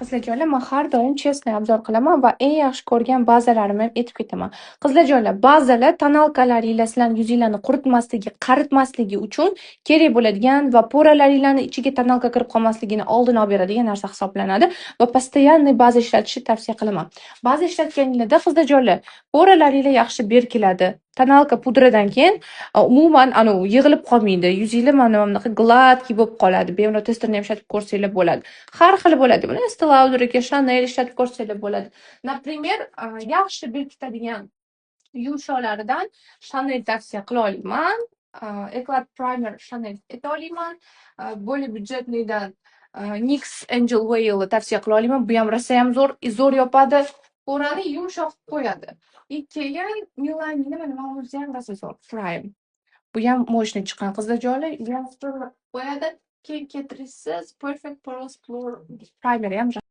Qizlarjonlar, men har doim chestnoy obzor qilaman va eng yaxshi ko'rgan bazalarimni aytib ketaman. Qizlarjonlar, bazalar tonalkalaringlar sizlarning yuzinglarni quritmasligi, qaritmasligi uchun kerak bo'ladigan va poralaringlarni ichiga tonalka kirib qolmasligini oldini olib beradigan narsa hisoblanadi va постоянный baza ishlatishni tavsiya qilaman. Baza ishlatganinglarda qizlarjonlar, poralaringlar yaxshi berkiladi. Tonalka pudradan keyin umuman yig'ilib qolmaydi. Yuzinglar mana bunaqa gladkiy bo'lib qoladi. Bemalol testerni ham ishlatib ko'rsanglar bo'ladi. Har xil bo'ladi. Buni Estee Lauderga, Chanel ishlatib ko'rsanglar bo'ladi. Например, yaxshi berkitadigan yumshoqlaridan Chanel tavsiya qila olaman. Eclat Primer Chanel ayta olaman. Более byudjetnidan NYX Angel Veil tavsiya qila olaman. Bu ham rosa ham zo'r yopadi. Porani yumshoq qo'yadi. Keyin Milani mana o'zi ham rosa zo'r Prime. Bu ham mo'shni chiqqan qizlarjonlar, bu ham qo'yadi. Keyin Catrice Perfect Pearls Primer ham